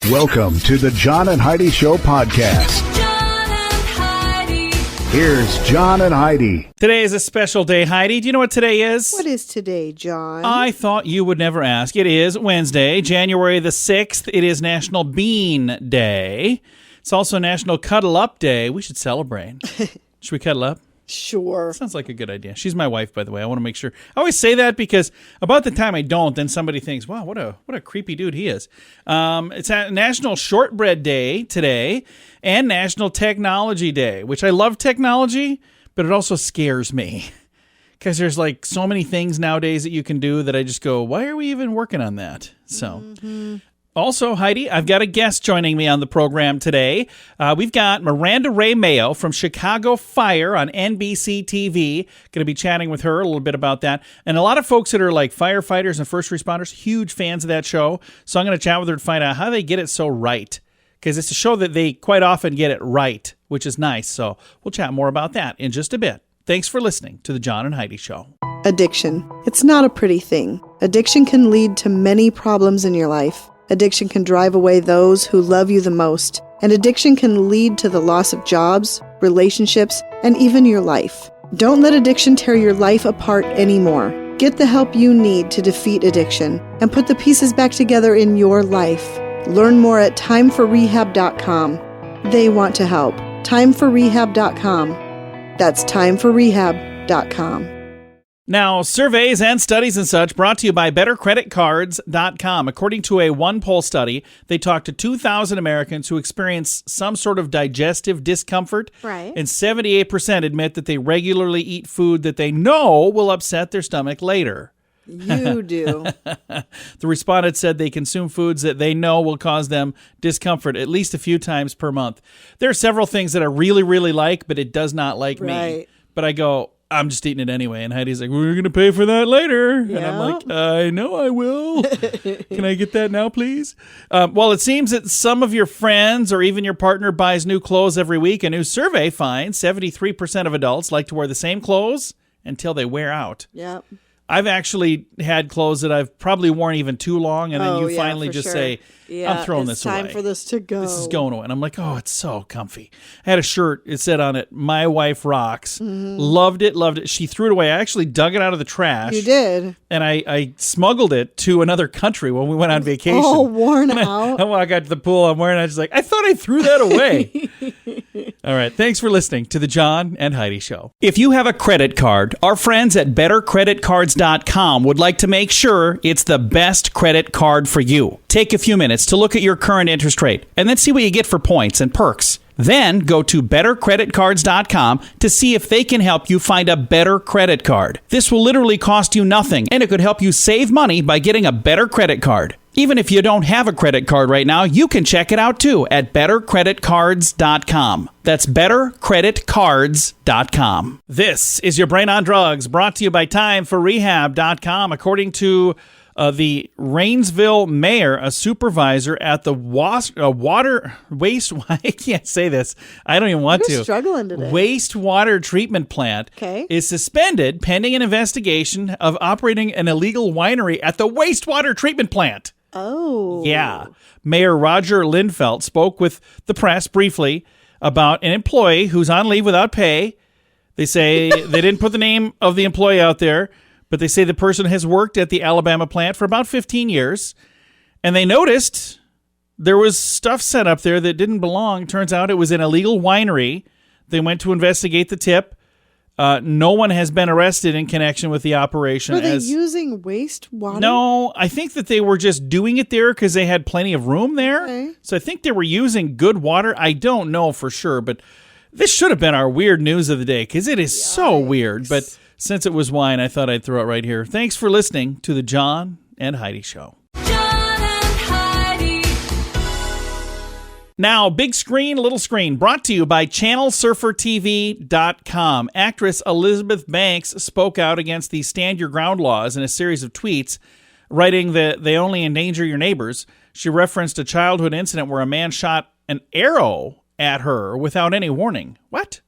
Welcome to the John and Heidi Show podcast. John and Heidi. Here's John and Heidi. Today is a special day, Heidi. Do you know what today is? What is today, John? I thought you would never ask. It is Wednesday, January the 6th. It is National Bean Day. It's also National Cuddle Up Day. We should celebrate. Should we cuddle up? Sure. Sounds like a good idea. She's my wife, by the way. I want to make sure. I always say that because about the time I don't, then somebody thinks, wow, what a creepy dude he is. It's National Shortbread Day today and National Technology Day, which I love technology, but it also scares me because there's like so many things nowadays that you can do that I just go, why are we even working on that? So... Also, Heidi, I've got a guest joining me on the program today. We've got Miranda Rae Mayo from Chicagofire on NBC TV. Going to be chatting with her a little bit about that. And a lot of folks that are like firefighters and first responders, huge fans of that show. So I'm going to chat with her to find out how they get it so right. Because it's a show that they quite often get it right, which is nice. So we'll chat more about that in just a bit. Thanks for listening to the John and Heidi Show. Addiction. It's not a pretty thing. Addiction can lead to many problems in your life. Addiction can drive away those who love you the most, and addiction can lead to the loss of jobs, relationships, and even your life. Don't let addiction tear your life apart anymore. Get the help you need to defeat addiction and put the pieces back together in your life. Learn more at timeforrehab.com. They want to help. timeforrehab.com. That's timeforrehab.com. Now, surveys and studies and such brought to you by bettercreditcards.com. According to a one-poll study, they talked to 2,000 Americans who experience some sort of digestive discomfort. Right. And 78% admit that they regularly eat food that they know will upset their stomach later. You do. The respondents said they consume foods that they know will cause them discomfort at least a few times per month. There are several things that I really, really like, but it does not like me. Right. But I go... I'm just eating it anyway. And Heidi's like, we're going to pay for that later. Yeah. And I'm like, I know I will. Can I get that now, please? Well, it seems that some of your friends or even your partner buys new clothes every week. A new survey finds 73% of adults like to wear the same clothes until they wear out. Yep. I've actually had clothes that I've probably worn even too long, and then you finally just say, I'm throwing this away. It's time for this to go. This is going away. And I'm like, oh, it's so comfy. I had a shirt. It said on it, My Wife Rocks. Mm-hmm. Loved it. She threw it away. I actually dug it out of the trash. You did. And I smuggled it to another country when we went on vacation. Oh, worn out. I walk out to the pool. I'm wearing it. I was like, I thought I threw that away. All right. Thanks for listening to the John and Heidi Show. If you have a credit card, our friends at bettercreditcards.com would like to make sure it's the best credit card for you. Take a few minutes to look at your current interest rate and then see what you get for points and perks. Then go to bettercreditcards.com to see if they can help you find a better credit card. This will literally cost you nothing, and it could help you save money by getting a better credit card. Even if you don't have a credit card right now, you can check it out too at bettercreditcards.com. That's bettercreditcards.com. This is your Brain on Drugs, brought to you by timeforrehab.com. According to the Rainsville mayor, a supervisor at the I can't say this. I don't even want to. You're struggling today. Wastewater treatment plant is suspended pending an investigation of operating an illegal winery at the wastewater treatment plant. Oh. Yeah. Mayor Roger Lindfelt spoke with the press briefly about an employee who's on leave without pay. They say they didn't put the name of the employee out there, but they say the person has worked at the Alabama plant for about 15 years, and they noticed there was stuff set up there that didn't belong. Turns out it was an illegal winery. They went to investigate the tip. No one has been arrested in connection with the operation. Were they using wastewater? No, I think that they were just doing it there because they had plenty of room there. Okay. So I think they were using good water. I don't know for sure, but this should have been our weird news of the day because it is so weird. But since it was wine, I thought I'd throw it right here. Thanks for listening to the John and Heidi Show. John and Heidi. Now, big screen, little screen, brought to you by ChannelSurferTV.com. Actress Elizabeth Banks spoke out against the Stand Your Ground laws in a series of tweets, writing that they only endanger your neighbors. She referenced a childhood incident where a man shot an arrow at her without any warning. What?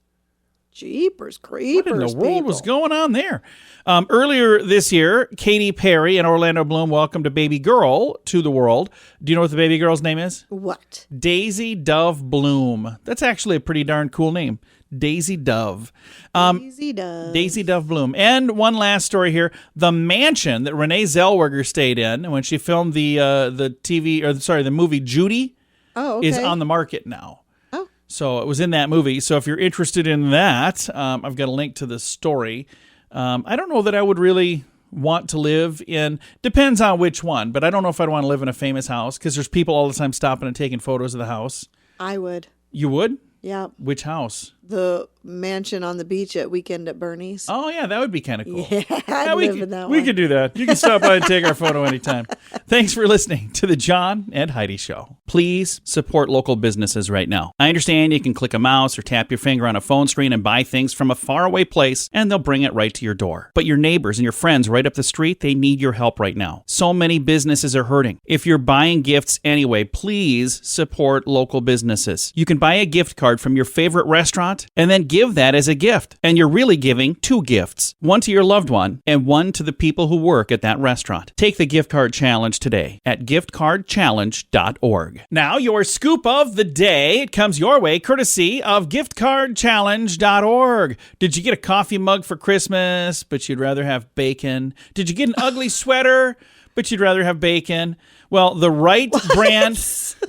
Jeepers creepers. What in the world was people. going on there? Earlier this year, Katy Perry and Orlando Bloom welcomed a baby girl to the world. Do you know what the baby girl's name is? What? Daisy Dove Bloom. That's actually a pretty darn cool name. Daisy Dove. Easy does. Daisy Dove Bloom. And one last story here. The mansion that Renee Zellweger stayed in when she filmed the movie Judy Oh, okay. is on the market now. Oh. So it was in that movie. So if you're interested in that, I've got a link to the story. I don't know that I would really want to live in, depends on which one, but I don't know if I'd want to live in a famous house because there's people all the time stopping and taking photos of the house. I would. You would? Yeah. Which house? The mansion on the beach at Weekend at Bernie's. Oh, yeah, that would be kind of cool. Yeah, I'd we live could, in that we one. could do that. You can stop by and take our photo anytime. Thanks for listening to the John and Heidi Show. Please support local businesses right now. I understand you can click a mouse or tap your finger on a phone screen and buy things from a faraway place, and they'll bring it right to your door. But your neighbors and your friends right up the street, they need your help right now. So many businesses are hurting. If you're buying gifts anyway, please support local businesses. You can buy a gift card from your favorite restaurant and then give that as a gift. And you're really giving two gifts, one to your loved one and one to the people who work at that restaurant. Take the gift card challenge today at giftcardchallenge.org. Now, your scoop of the day, it comes your way courtesy of giftcardchallenge.org. Did you get a coffee mug for Christmas, but you'd rather have bacon? Did you get an ugly sweater, but you'd rather have bacon? Well, the right brand...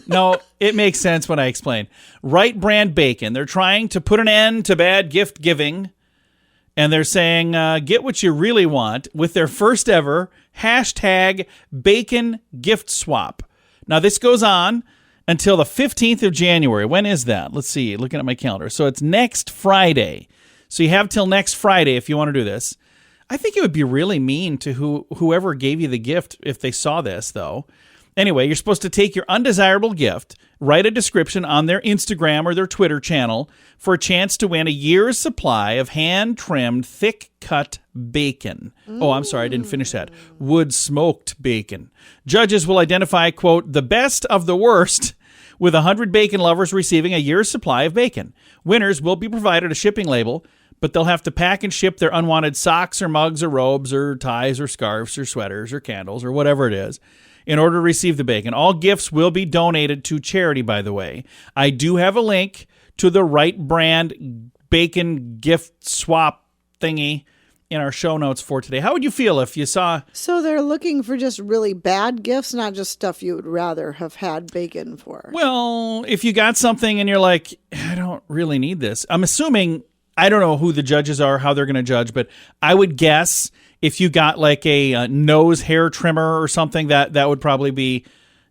No, it makes sense when I explain. Right brand bacon. They're trying to put an end to bad gift giving. And they're saying, get what you really want with their first ever hashtag bacon gift swap. Now, this goes on until the 15th of January. When is that? Let's see. Looking at my calendar. So it's next Friday. So you have till next Friday if you want to do this. I think it would be really mean to whoever gave you the gift if they saw this, though. Anyway, you're supposed to take your undesirable gift, write a description on their Instagram or their Twitter channel for a chance to win a year's supply of hand-trimmed, thick-cut bacon. Oh, I'm sorry, I didn't finish that. Wood-smoked bacon. Judges will identify, quote, the best of the worst, with 100 bacon lovers receiving a year's supply of bacon. Winners will be provided a shipping label, but they'll have to pack and ship their unwanted socks or mugs or robes or ties or scarves or sweaters or candles or whatever it is in order to receive the bacon. All gifts will be donated to charity, by the way. I do have a link to the right brand bacon gift swap thingy in our show notes for today. How would you feel if you saw... So they're looking for just really bad gifts, not just stuff you would rather have had bacon for. Well, if you got something and you're like, I don't really need this. I'm assuming, I don't know who the judges are, how they're going to judge, but I would guess if you got like a nose hair trimmer or something, that would probably be,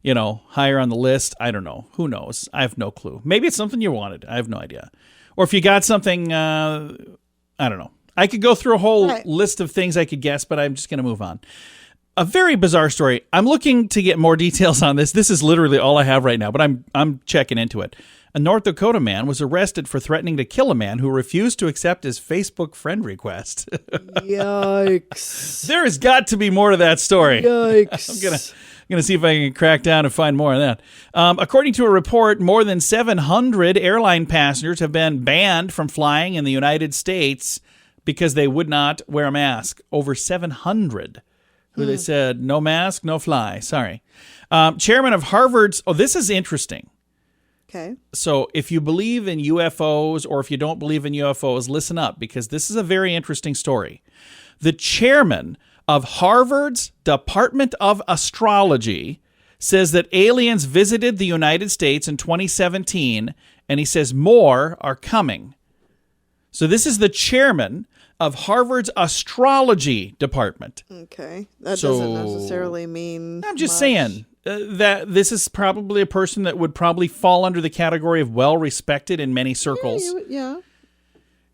higher on the list. I don't know. Who knows? I have no clue. Maybe it's something you wanted. I have no idea. Or if you got something, I don't know. I could go through a whole list of things I could guess, but I'm just going to move on. A very bizarre story. I'm looking to get more details on this. This is literally all I have right now, but I'm checking into it. A North Dakota man was arrested for threatening to kill a man who refused to accept his Facebook friend request. Yikes. There has got to be more to that story. Yikes. I'm gonna see if I can crack down and find more of that. According to a report, more than 700 airline passengers have been banned from flying in the United States because they would not wear a mask. Over 700 who they said, no mask, no fly. Sorry. Chairman of Harvard's... Oh, this is interesting. Okay. So if you believe in UFOs or if you don't believe in UFOs, listen up because this is a very interesting story. The chairman of Harvard's Department of Astrology says that aliens visited the United States in 2017, and he says more are coming. So this is the chairman of Harvard's Astrology Department. Okay. That doesn't necessarily mean I'm just much. saying that this is probably a person that would probably fall under the category of well-respected in many circles. Yeah.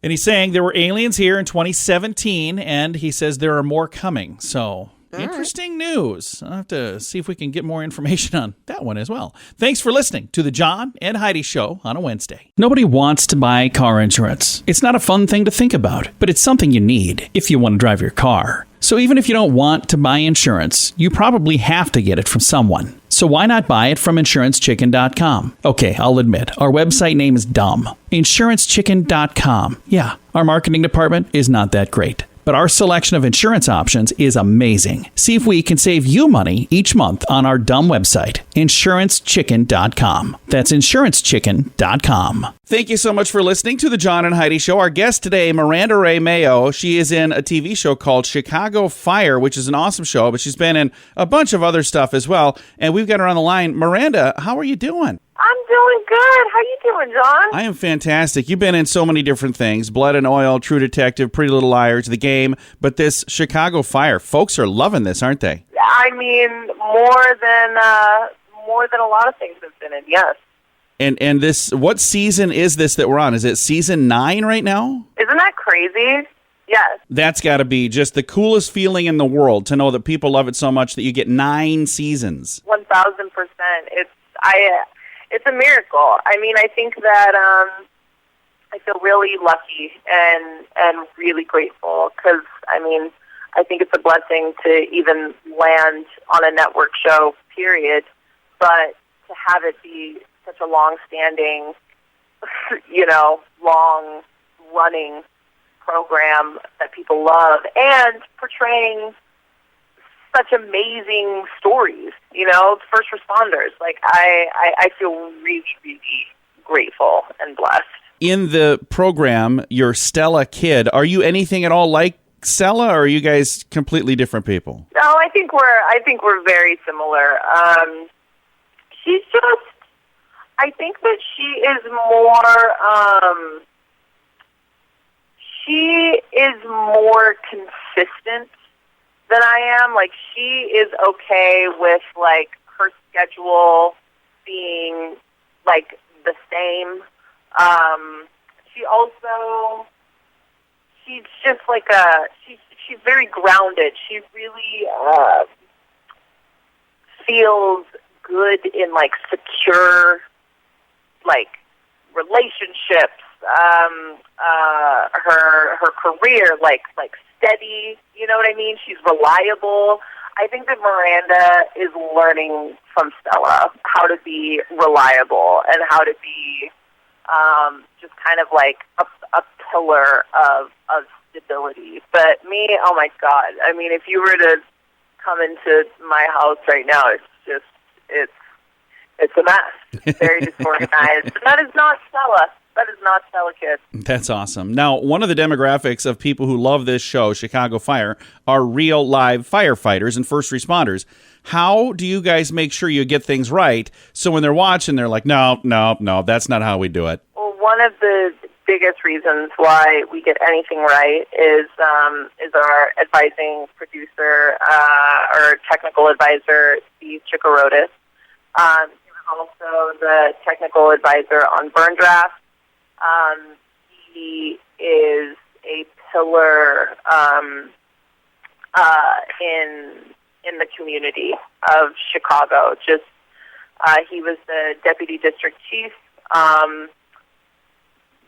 And he's saying there were aliens here in 2017, and he says there are more coming. So, interesting news. I'll have to see if we can get more information on that one as well. Thanks for listening to the John and Heidi Show on a Wednesday. Nobody wants to buy car insurance. It's not a fun thing to think about, but it's something you need if you want to drive your car. So even if you don't want to buy insurance, you probably have to get it from someone. So why not buy it from InsuranceChicken.com? Okay, I'll admit, our website name is dumb. InsuranceChicken.com. Yeah, our marketing department is not that great. But our selection of insurance options is amazing. See if we can save you money each month on our dumb website, InsuranceChicken.com. That's InsuranceChicken.com. Thank you so much for listening to the John and Heidi Show. Our guest today, Miranda Rae Mayo. She is in a TV show called Chicago Fire, which is an awesome show, but she's been in a bunch of other stuff as well. And we've got her on the line. Miranda, how are you doing? I'm doing good. How you doing, John? I am fantastic. You've been in so many different things. Blood and Oil, True Detective, Pretty Little Liars, The Game. But this Chicago Fire, folks are loving this, aren't they? I mean, more than a lot of things have been in, yes. And this, what season is this that we're on? Is it season 9 right now? Isn't that crazy? Yes. That's got to be just the coolest feeling in the world to know that people love it so much that you get 9 seasons. 1,000%. It's a miracle. I mean, I think that I feel really lucky and really grateful because, I mean, I think it's a blessing to even land on a network show, period, but to have it be such a long-standing, long-running program that people love and portraying such amazing stories, first responders. Like, I feel really, really grateful and blessed. In the program, your Stella kid, are you anything at all like Stella, or are you guys completely different people? No, I think we're very similar. She's just, I think that she is more consistent than I am. Like, she is okay with, like, her schedule being, like, the same. She's just like she's very grounded. She really feels good in, like, secure, like, relationships. Her career, like steady, you know what I mean? She's reliable. I think that Miranda is learning from Stella how to be reliable and how to be just kind of like a pillar of stability. But me, oh my God. I mean, if you were to come into my house right now, it's a mess. Very disorganized. That is not Stella. That is not Stella Kid. That's awesome. Now, one of the demographics of people who love this show, Chicago Fire, are real live firefighters and first responders. How do you guys make sure you get things right so when they're watching, they're like, no, that's not how we do it? Well, one of the biggest reasons why we get anything right is our advising producer or technical advisor, Steve Chicagofire. He was also the technical advisor on Burn Draft. He is a pillar in the community of Chicago. Just he was the deputy district chief.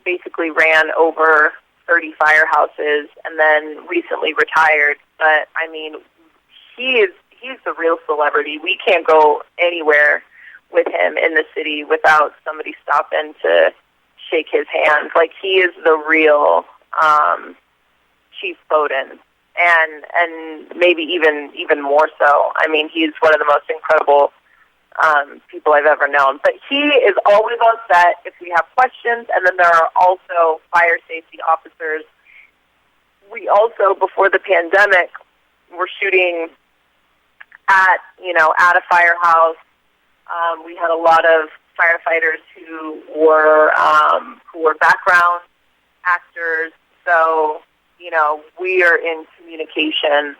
Basically ran over 30 firehouses and then recently retired. But I mean, he's the real celebrity. We can't go anywhere with him in the city without somebody stopping to shake his hand. Like, he is the real Chief Bowden, and maybe even more so. I mean, he's one of the most incredible people I've ever known. But he is always on set if we have questions, and then there are also fire safety officers. We also, before the pandemic, were shooting at a firehouse. We had a lot of firefighters who were background actors. So, we are in communication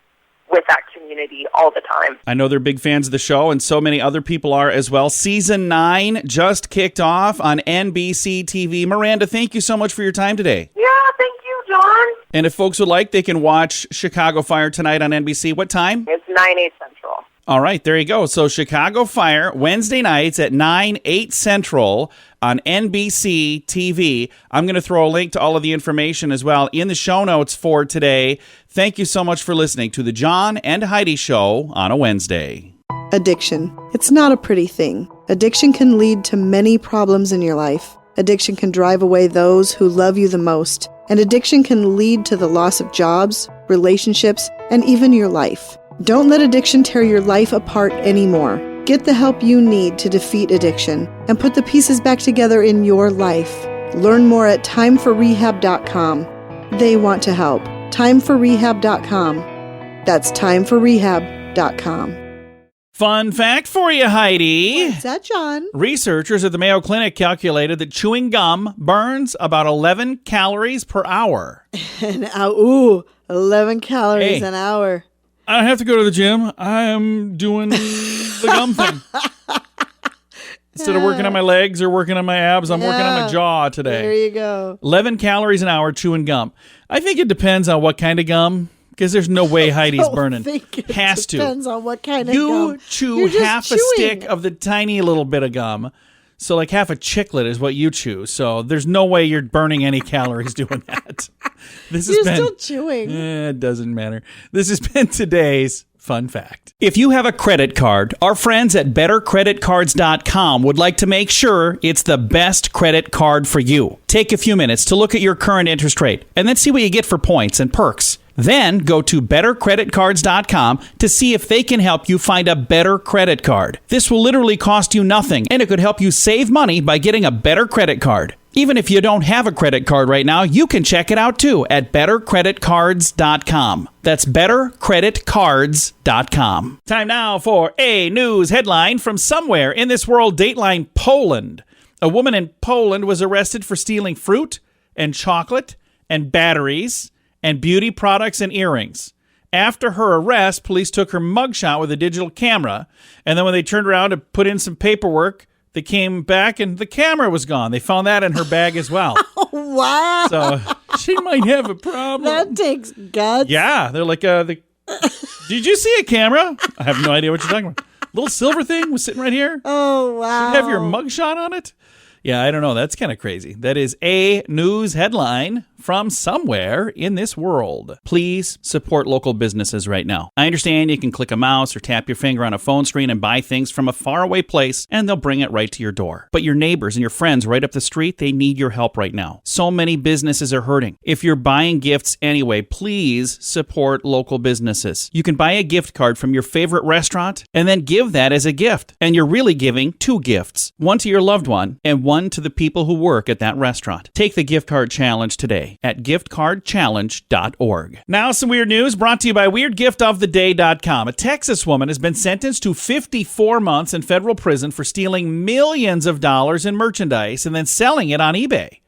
with that community all the time. I know they're big fans of the show, and so many other people are as well. Season 9 just kicked off on NBC TV. Miranda, thank you so much for your time today. Yeah, thank you, John. And if folks would like, they can watch Chicago Fire tonight on NBC. What time? It's 9/8 Central. All right, there you go. So Chicago Fire, Wednesday nights at 9, 8 Central on NBC TV. I'm going to throw a link to all of the information as well in the show notes for today. Thank you so much for listening to the John and Heidi Show on a Wednesday. Addiction. It's not a pretty thing. Addiction can lead to many problems in your life. Addiction can drive away those who love you the most. And addiction can lead to the loss of jobs, relationships, and even your life. Don't let addiction tear your life apart anymore. Get the help you need to defeat addiction and put the pieces back together in your life. Learn more at timeforrehab.com. They want to help. Timeforrehab.com. That's timeforrehab.com. Fun fact for you, Heidi. What's that, John? Researchers at the Mayo Clinic calculated that chewing gum burns about 11 calories per hour. 11 calories Hey. an hour. I don't have to go to the gym. I am doing the gum thing. Instead of working on my legs or working on my abs, I'm working on my jaw today. There you go. 11 calories an hour chewing gum. I think it depends on what kind of gum, because there's no way Heidi's burning. Has to. Depends on what kind of You gum. chew You're just half a chewing. stick of the tiny little bit of gum. So like half a chiclet is what you chew. So there's no way you're burning any calories doing that. This has You're been still chewing. It doesn't matter. This has been today's fun fact. If you have a credit card, our friends at bettercreditcards.com would like to make sure it's the best credit card for you. Take a few minutes to look at your current interest rate and then see what you get for points and perks. Then go to bettercreditcards.com to see if they can help you find a better credit card. This will literally cost you nothing, and it could help you save money by getting a better credit card. Even if you don't have a credit card right now, you can check it out too at bettercreditcards.com. That's bettercreditcards.com. Time now for a news headline from somewhere in this world, Dateline Poland. A woman in Poland was arrested for stealing fruit and chocolate and batteries and beauty products and earrings. After her arrest, police took her mugshot with a digital camera, and then when they turned around to put in some paperwork, they came back and the camera was gone. They found that in her bag as well. Wow. So she might have a problem. That takes guts. Yeah, they're like, did you see a camera? I have no idea what you're talking about. Little silver thing was sitting right here. Oh, wow. Have your mugshot on it? Yeah, I don't know. That's kind of crazy. That is a news headline from somewhere in this world. Please support local businesses right now. I understand you can click a mouse or tap your finger on a phone screen and buy things from a faraway place, and they'll bring it right to your door. But your neighbors and your friends right up the street, they need your help right now. So many businesses are hurting. If you're buying gifts anyway, please support local businesses. You can buy a gift card from your favorite restaurant and then give that as a gift. And you're really giving two gifts, one to your loved one and one to the people who work at that restaurant. Take the gift card challenge today at giftcardchallenge.org. Now some weird news brought to you by weirdgiftoftheday.com. A Texas woman has been sentenced to 54 months in federal prison for stealing millions of dollars in merchandise and then selling it on eBay.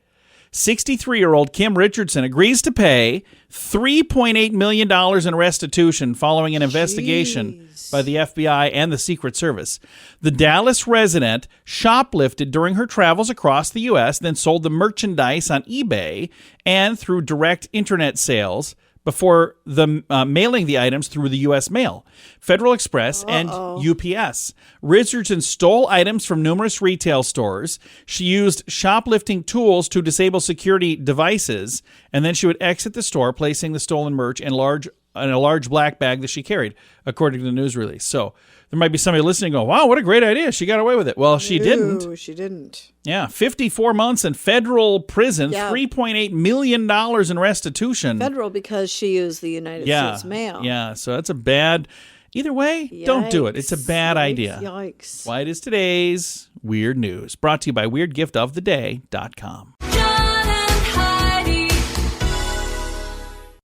63-year-old Kim Richardson agrees to pay $3.8 million in restitution following an investigation by the FBI and the Secret Service. The Dallas resident shoplifted during her travels across the U.S., then sold the merchandise on eBay and through direct internet sales before mailing the items through the U.S. mail, Federal Express, and UPS. Richardson stole items from numerous retail stores. She used shoplifting tools to disable security devices, and then she would exit the store, placing the stolen merch in a large black bag that she carried, according to the news release. So there might be somebody listening going, wow, what a great idea. She got away with it. Well, she didn't. No, she didn't. Yeah, 54 months in federal prison, Yeah. $3.8 million in restitution. Federal because she used the United States mail. Yeah, so that's a bad... Either way, don't do it. It's a bad idea. Yikes. Why it is today's Weird News. Brought to you by weirdgiftoftheday.com. John and Heidi.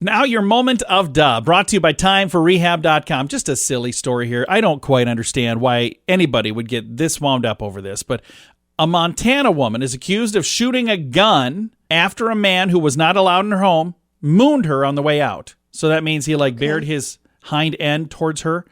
Now your moment of duh, brought to you by timeforrehab.com. Just a silly story here. I don't quite understand why anybody would get this wound up over this, but a Montana woman is accused of shooting a gun after a man who was not allowed in her home mooned her on the way out. So that means he bared his hind end towards her.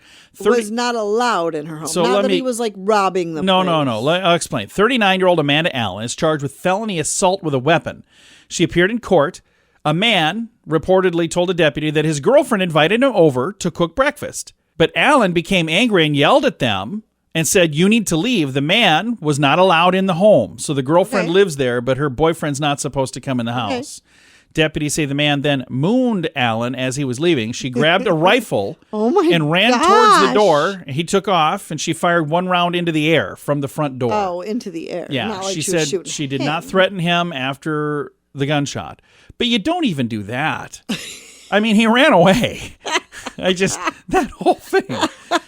Was not allowed in her home. So not let that me- he was robbing them. No. I'll explain. 39-year-old Amanda Allen is charged with felony assault with a weapon. She appeared in court. A man reportedly told a deputy that his girlfriend invited him over to cook breakfast. But Alan became angry and yelled at them and said, "You need to leave." The man was not allowed in the home. So the girlfriend lives there, but her boyfriend's not supposed to come in the house. Deputies say the man then mooned Alan as he was leaving. She grabbed a rifle and ran towards the door. He took off, and she fired one round into the air from the front door. Oh, into the air. Yeah, Not like she was said shooting she did him. not threaten him after the gunshot. But you don't even do that. I mean, he ran away. That whole thing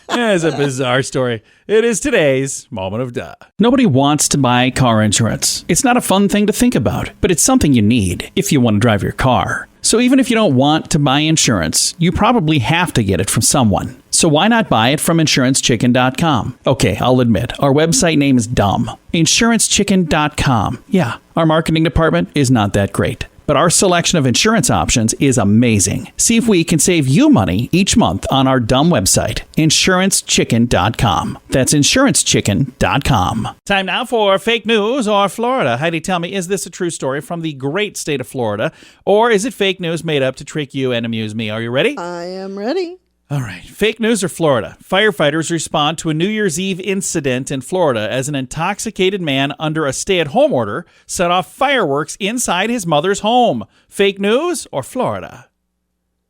is a bizarre story. It is today's Moment of Duh. Nobody wants to buy car insurance. It's not a fun thing to think about, but it's something you need if you want to drive your car. So even if you don't want to buy insurance, you probably have to get it from someone. So why not buy it from InsuranceChicken.com? Okay, I'll admit, our website name is dumb. InsuranceChicken.com. Yeah, our marketing department is not that great. But our selection of insurance options is amazing. See if we can save you money each month on our dumb website, InsuranceChicken.com. That's InsuranceChicken.com. Time now for fake news or Florida. Heidi, tell me, is this a true story from the great state of Florida, or is it fake news made up to trick you and amuse me? Are you ready? I am ready. All right. Fake news or Florida. Firefighters respond to a New Year's Eve incident in Florida as an intoxicated man under a stay-at-home order set off fireworks inside his mother's home. Fake news or Florida?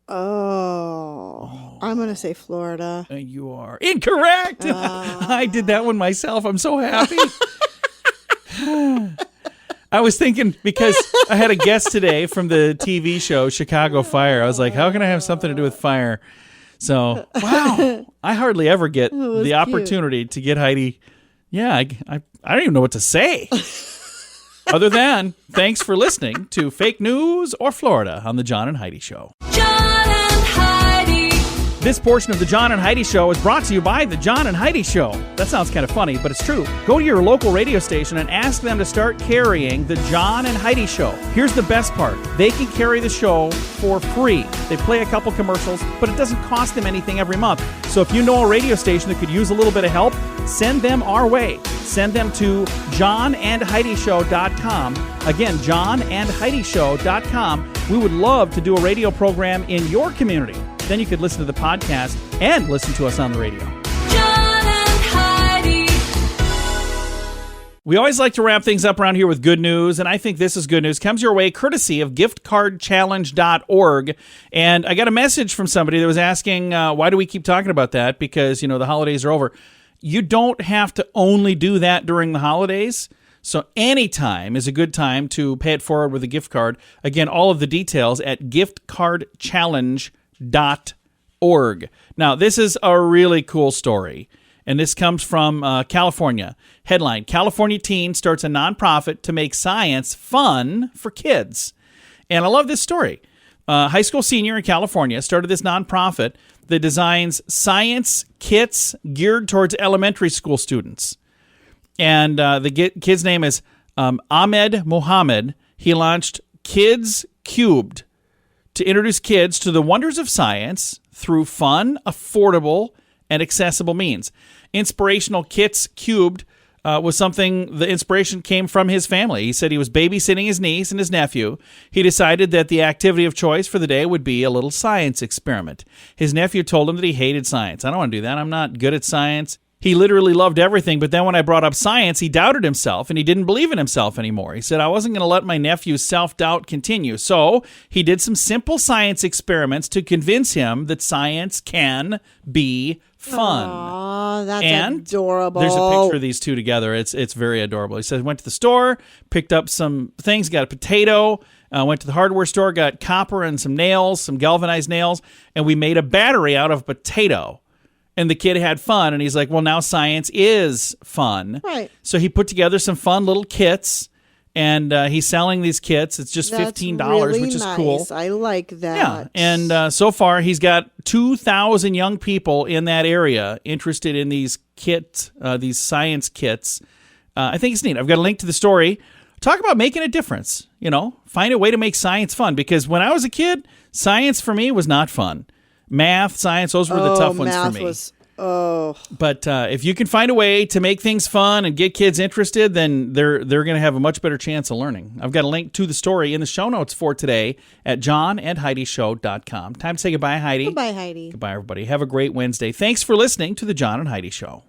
Oh. I'm going to say Florida. You are incorrect. I did that one myself. I'm so happy. I was thinking, because I had a guest today from the TV show Chicago Fire. I was like, how can I have something to do with fire? So, wow, I hardly ever get the opportunity to get Heidi. Yeah, I don't even know what to say. Other than, thanks for listening to Fake News or Florida on the John and Heidi Show. John and Heidi. This portion of the John and Heidi Show is brought to you by the John and Heidi Show. That sounds kind of funny, but it's true. Go to your local radio station and ask them to start carrying the John and Heidi Show. Here's the best part. They can carry the show for free. They play a couple commercials, but it doesn't cost them anything every month. So if you know a radio station that could use a little bit of help, send them our way. Send them to johnandheidishow.com. Again, johnandheidishow.com. We would love to do a radio program in your community. Then you could listen to the podcast and listen to us on the radio. John and Heidi. We always like to wrap things up around here with good news, and I think this is good news. Comes your way courtesy of giftcardchallenge.org. And I got a message from somebody that was asking, why do we keep talking about that? Because, the holidays are over. You don't have to only do that during the holidays. So any time is a good time to pay it forward with a gift card. Again, all of the details at giftcardchallenge.org. Now, this is a really cool story, and this comes from California. Headline: California teen starts a nonprofit to make science fun for kids. And I love this story. High school senior in California started this nonprofit that designs science kits geared towards elementary school students. And the kid's name is Ahmed Mohammed. He launched Kids Cubed to introduce kids to the wonders of science through fun, affordable, and accessible means. Inspirational Kits Cubed was something, the inspiration came from his family. He said he was babysitting his niece and his nephew. He decided that the activity of choice for the day would be a little science experiment. His nephew told him that he hated science. I don't want to do that. I'm not good at science. He literally loved everything, but then when I brought up science, he doubted himself, and he didn't believe in himself anymore. He said, I wasn't going to let my nephew's self-doubt continue. So he did some simple science experiments to convince him that science can be fun. Aw, that's And adorable. there's a picture of these two together. It's very adorable. He said, went to the store, picked up some things, got a potato, went to the hardware store, got copper and some nails, some galvanized nails, and we made a battery out of a potato. And the kid had fun, and he's like, well, now science is fun. Right. So he put together some fun little kits, and he's selling these kits. It's just $15, really which is nice. Cool. I like that. Yeah, and so far he's got 2,000 young people in that area interested in these kits, these science kits. I think it's neat. I've got a link to the story. Talk about making a difference, find a way to make science fun, because when I was a kid, science for me was not fun. Math, science, those were the tough ones for me. Oh. But if you can find a way to make things fun and get kids interested, then they're going to have a much better chance of learning. I've got a link to the story in the show notes for today at johnandheidishow.com. Time to say goodbye, Heidi. Goodbye, Heidi. Goodbye, everybody. Have a great Wednesday. Thanks for listening to the John and Heidi Show.